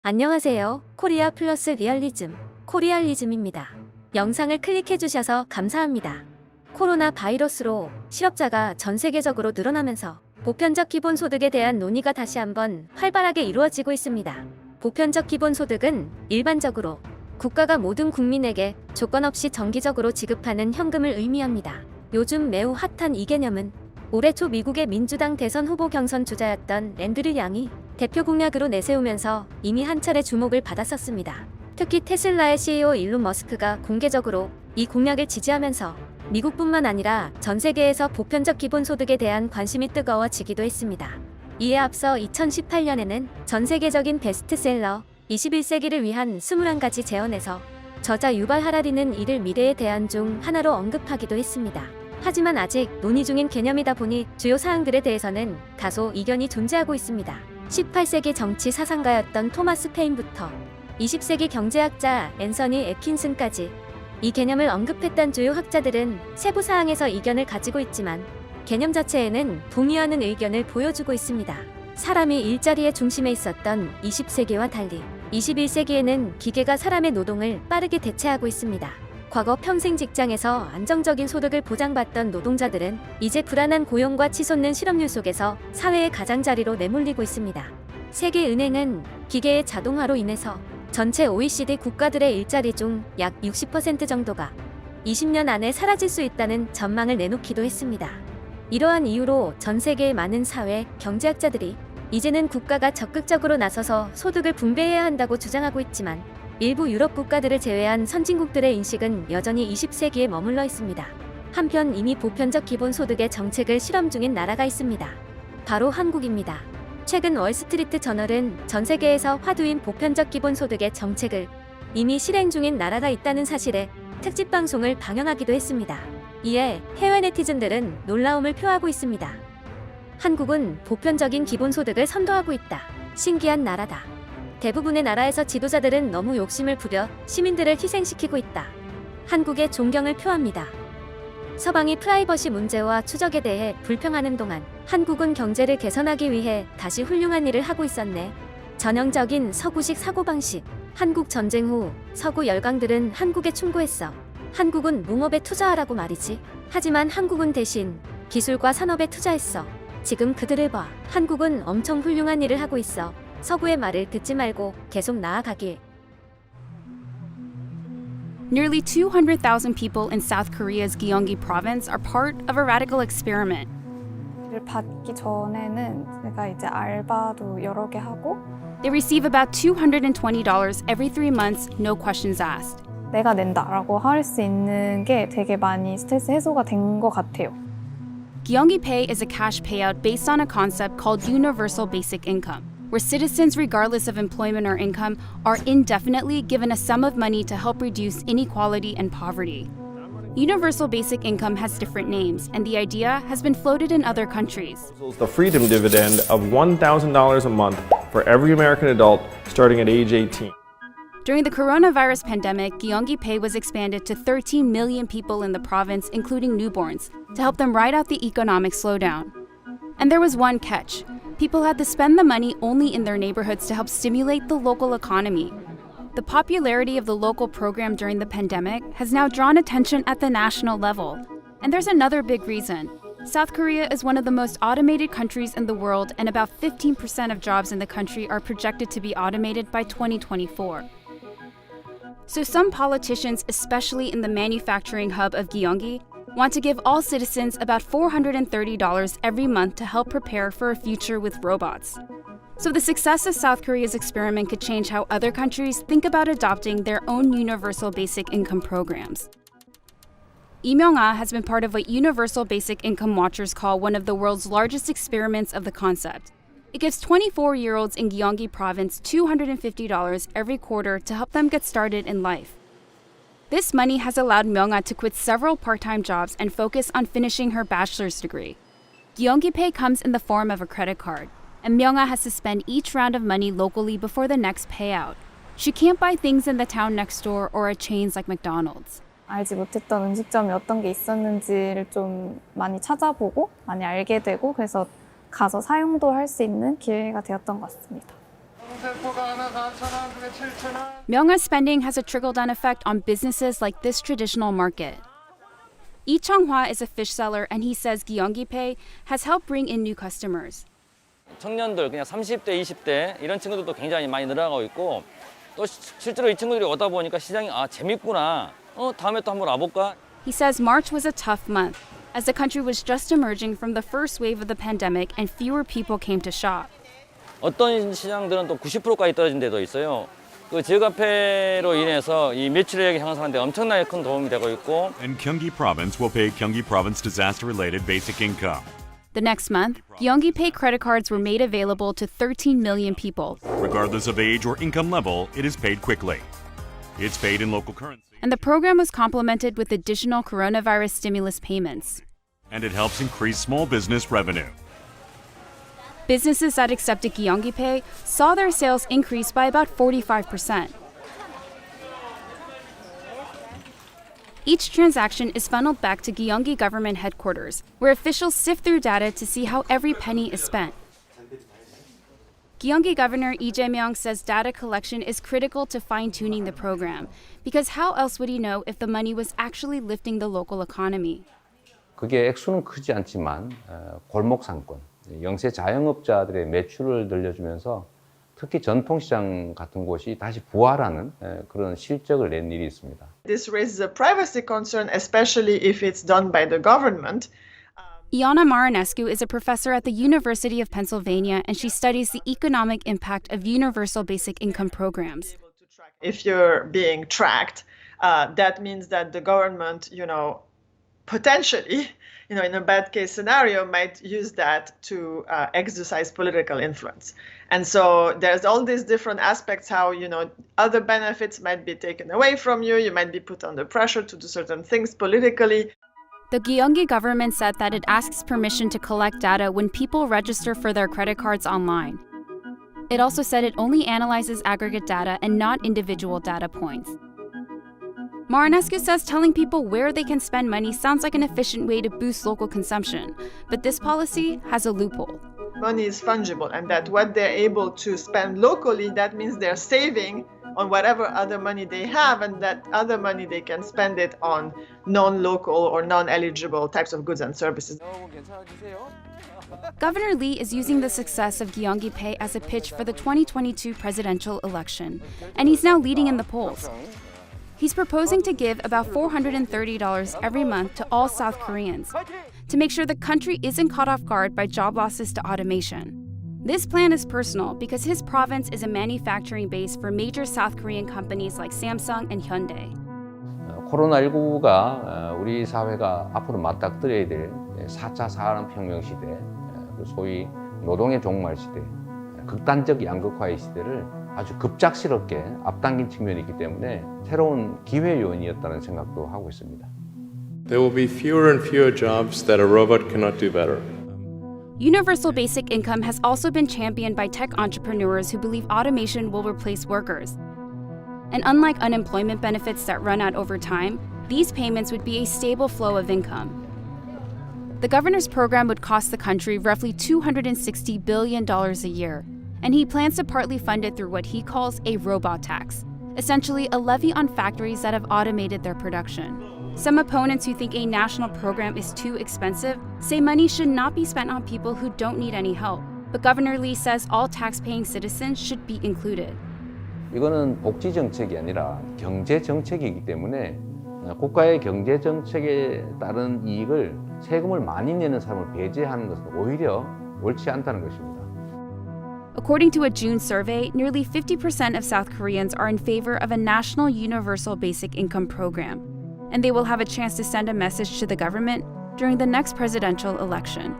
안녕하세요. 코리아 플러스 리얼리즘, 코리알리즘입니다. 영상을 클릭해주셔서 감사합니다. 코로나 바이러스로 실업자가 전 세계적으로 늘어나면서 보편적 기본소득에 대한 논의가 다시 한번 활발하게 이루어지고 있습니다. 보편적 기본소득은 일반적으로 국가가 모든 국민에게 조건 없이 정기적으로 지급하는 현금을 의미합니다. 요즘 매우 핫한 이 개념은 올해 초 미국의 민주당 대선 후보 경선 주자였던 앤드류 양이 대표 공약으로 내세우면서 이미 한 차례 주목을 받았었습니다. 특히 테슬라의 CEO 일론 머스크가 공개적으로 이 공약을 지지하면서 미국뿐만 아니라 전 세계에서 보편적 기본소득에 대한 관심이 뜨거워지기도 했습니다. 이에 앞서 2018년에는 전 세계적인 베스트셀러 21세기를 위한 21가지 제언에서 저자 유발 하라리는 이를 미래에 대한 중 하나로 언급하기도 했습니다. 하지만 아직 논의 중인 개념이다 보니 주요 사항들에 대해서는 다소 이견이 존재하고 있습니다. 18세기 정치 사상가였던 토마스 페인부터 20세기 경제학자 앤서니 애킨슨까지 이 개념을 언급했던 주요 학자들은 세부 사항에서 이견을 가지고 있지만 개념 자체에는 동의하는 의견을 보여주고 있습니다. 사람이 일자리의 중심에 있었던 20세기와 달리 21세기에는 기계가 사람의 노동을 빠르게 대체하고 있습니다. 과거 평생 직장에서 안정적인 소득을 보장받던 노동자들은 이제 불안한 고용과 치솟는 실업률 속에서 사회의 가장자리로 내몰리고 있습니다. 세계은행은 기계의 자동화로 인해서 전체 OECD 국가들의 일자리 중 약 60% 정도가 20년 안에 사라질 수 있다는 전망을 내놓기도 했습니다. 이러한 이유로 전 세계의 많은 사회, 경제학자들이 이제는 국가가 적극적으로 나서서 소득을 분배해야 한다고 주장하고 있지만 일부 유럽 국가들을 제외한 선진국들의 인식은 여전히 20세기에 머물러 있습니다. 한편 이미 보편적 기본소득의 정책을 실험 중인 나라가 있습니다. 바로 한국입니다. 최근 월스트리트저널은 전 세계에서 화두인 보편적 기본소득의 정책을 이미 실행 중인 나라가 있다는 사실에 특집방송을 방영하기도 했습니다. 이에 해외 네티즌들은 놀라움을 표하고 있습니다. 한국은 보편적인 기본소득을 선도하고 있다. 신기한 나라다. 대부분의 나라에서 지도자들은 너무 욕심을 부려 시민들을 희생시키고 있다. 한국의 존경을 표합니다. 서방이 프라이버시 문제와 추적에 대해 불평하는 동안 한국은 경제를 개선하기 위해 다시 훌륭한 일을 하고 있었네. 전형적인 서구식 사고방식. 한국 전쟁 후 서구 열강들은 한국에 충고했어. 한국은 농업에 투자하라고 말이지. 하지만 한국은 대신 기술과 산업에 투자했어. 지금 그들을 봐. 한국은 엄청 훌륭한 일을 하고 있어. 서구의 말을 듣지 말고 계속 나아가길. Nearly 200,000 people in South Korea's Gyeonggi province are part of a radical experiment. 를 받기 전에는 제가 이제 알바도 여러 개 하고 They receive about $220 every 3 months, no questions asked. 내가 낸다라고 할 수 있는 게 되게 많이 스트레스 해소가 된 것 같아요. Gyeonggi Pay is a cash payout based on a concept called universal basic income, where citizens, regardless of employment or income, are indefinitely given a sum of money to help reduce inequality and poverty. Universal basic income has different names, and the idea has been floated in other countries. The freedom dividend of $1,000 a month for every American adult starting at age 18. During the coronavirus pandemic, Gyeonggi Pay was expanded to 13 million people in the province, including newborns, to help them ride out the economic slowdown. And there was one catch. People had to spend the money only in their neighborhoods to help stimulate the local economy. The popularity of the local program during the pandemic has now drawn attention at the national level. And there's another big reason. South Korea is one of the most automated countries in the world, and about 15% of jobs in the country are projected to be automated by 2024. So some politicians, especially in the manufacturing hub of Gyeonggi, want to give all citizens about $430 every month to help prepare for a future with robots. So the success of South Korea's experiment could change how other countries think about adopting their own universal basic income programs. Lee Myung-ah has been part of what Universal Basic Income Watchers call one of the world's largest experiments of the concept. It gives 24-year-olds in Gyeonggi province $250 every quarter to help them get started in life. This money has allowed Myung-ah to quit several part-time jobs and focus on finishing her bachelor's degree. Gyeonggi Pay comes in the form of a credit card, and Myung-ah has to spend each round of money locally before the next payout. She can't buy things in the town next door or at chains like McDonald's. 알지 못했던 음식점이 어떤 게 있었는지를 좀 많이 찾아보고 많이 알게 되고 그래서 가서 사용도 할 수 있는 기회가 되었던 것 같습니다. 세포가 하나 4,000원. Myung's spending has a trickle-down effect on businesses like this traditional market. Lee Chung-hwa is a fish seller and he says Gyeonggi Pay has helped bring in new customers. 청년들 그냥 30대, 20대 이런 친구들도 굉장히 많이 늘어나고 있고 또 실제로 이 친구들이 오다 보니까 시장이 재밌구나. 다음에 또 한번 와볼까? He says March was a tough month as the country was just emerging from the first wave of the pandemic and fewer people came to shop. 어떤 시장들은 또 90%까지 떨어진 데도 있어요. 그 지역화폐로 인해서 이 매출액이 향상하는 데 엄청나게 큰 도움이 되고 있고. And Gyeonggi Province will pay Gyeonggi Province disaster-related basic income. The next month, Gyeonggi Pay credit cards were made available to 13 million people. Regardless of age or income level, it is paid quickly. It's paid in local currency. And the program was complemented with additional coronavirus stimulus payments. And it helps increase small business revenue. Businesses that accepted Gyeonggi Pay saw their sales increase by about 45%. Each transaction is funneled back to Gyeonggi government headquarters, where officials sift through data to see how every penny is spent. Gyeonggi Governor Lee Jae-myung says data collection is critical to fine-tuning the program, because how else would he know if the money was actually lifting the local economy? 그게 액수는 크지 않지만 골목 상권, 영세 자영업자들의 매출을 늘려주면서 특히 전통시장 같은 곳이 다시 부활하는 그런 실적을 낸 일이 있습니다. This raises a privacy concern, especially if it's done by the government. Iana Marinescu is a professor at the University of Pennsylvania, and she studies the economic impact of universal basic income programs. If you're being tracked, that means that the government, potentially, in a bad case scenario, might use that to exercise political influence. And so there's all these different aspects how, other benefits might be taken away from you. You might be put under pressure to do certain things politically. The Gyeonggi government said that it asks permission to collect data when people register for their credit cards online. It also said it only analyzes aggregate data and not individual data points. Marinescu says telling people where they can spend money sounds like an efficient way to boost local consumption, but this policy has a loophole. Money is fungible, and that what they're able to spend locally, that means they're saving on whatever other money they have, and that other money they can spend it on non-local or non-eligible types of goods and services. Governor Lee is using the success of Gyeonggi Pay as a pitch for the 2022 presidential election, and he's now leading in the polls. He's proposing to give about $430 every month to all South Koreans to make sure the country isn't caught off guard by job losses to automation. This plan is personal because his province is a manufacturing base for major South Korean companies like Samsung and Hyundai. 코로나19가 우리 사회가 앞으로 맞닥뜨려야 될 4차 산업혁명 시대, 소위 노동의 종말 시대, 극단적 양극화의 시대를 아주 급작스럽게 앞당긴 측면이 있기 때문에 새로운 기회 요인이었다는 생각도 하고 있습니다. There will be fewer and fewer jobs that a robot cannot do better. Universal basic income has also been championed by tech entrepreneurs who believe automation will replace workers. And unlike unemployment benefits that run out over time, these payments would be a stable flow of income. The governor's program would cost the country roughly $260 billion a year, and he plans to partly fund it through what he calls a robot tax, essentially a levy on factories that have automated their production. Some opponents who think a national program is too expensive say money should not be spent on people who don't need any help. But Governor Lee says all tax-paying citizens should be included. 이거는 복지 정책이 아니라 경제 정책이기 때문에 국가의 경제 정책에 따른 이익을 세금을 많이 내는 사람을 배제하는 것은 오히려 옳지 않다는 것입니다. According to a June survey, nearly 50% of South Koreans are in favor of a national universal basic income program, and they will have a chance to send a message to the government during the next presidential election.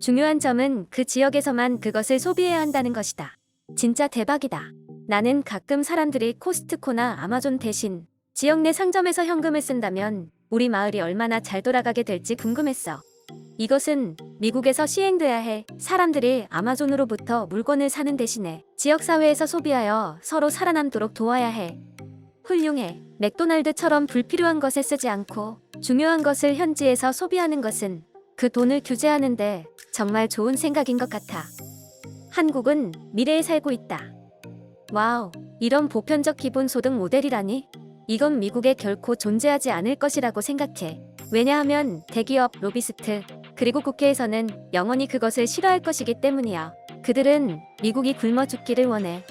중요한 점은 그 지역에서만 그것을 소비해야 한다는 것이다. 진짜 대박이다. 나는 가끔 사람들이 코스트코나 아마존 대신 지역 내 상점에서 현금을 쓴다면 우리 마을이 얼마나 잘 돌아가게 될지 궁금했어. 이것은 미국에서 시행돼야 해. 사람들이 아마존으로부터 물건을 사는 대신에 지역사회에서 소비하여 서로 살아남도록 도와야 해. 훌륭해. 맥도날드처럼 불필요한 것에 쓰지 않고 중요한 것을 현지에서 소비하는 것은 그 돈을 규제하는데 정말 좋은 생각인 것 같아. 한국은 미래에 살고 있다. 와우, 이런 보편적 기본소득 모델이라니? 이건 미국에 결코 존재하지 않을 것이라고 생각해. 왜냐하면 대기업, 로비스트, 그리고 국회에서는 영원히 그것을 싫어할 것이기 때문이야. 그들은 미국이 굶어 죽기를 원해.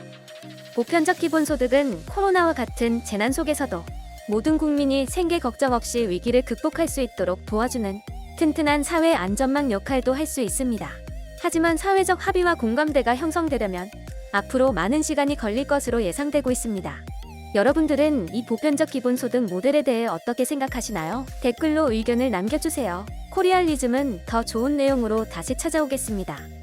보편적 기본소득은 코로나와 같은 재난 속에서도 모든 국민이 생계 걱정 없이 위기를 극복할 수 있도록 도와주는 튼튼한 사회 안전망 역할도 할 수 있습니다. 하지만 사회적 합의와 공감대가 형성되려면 앞으로 많은 시간이 걸릴 것으로 예상되고 있습니다. 여러분들은 이 보편적 기본소득 모델에 대해 어떻게 생각하시나요? 댓글로 의견을 남겨주세요. 코리알리즘은 더 좋은 내용으로 다시 찾아오겠습니다.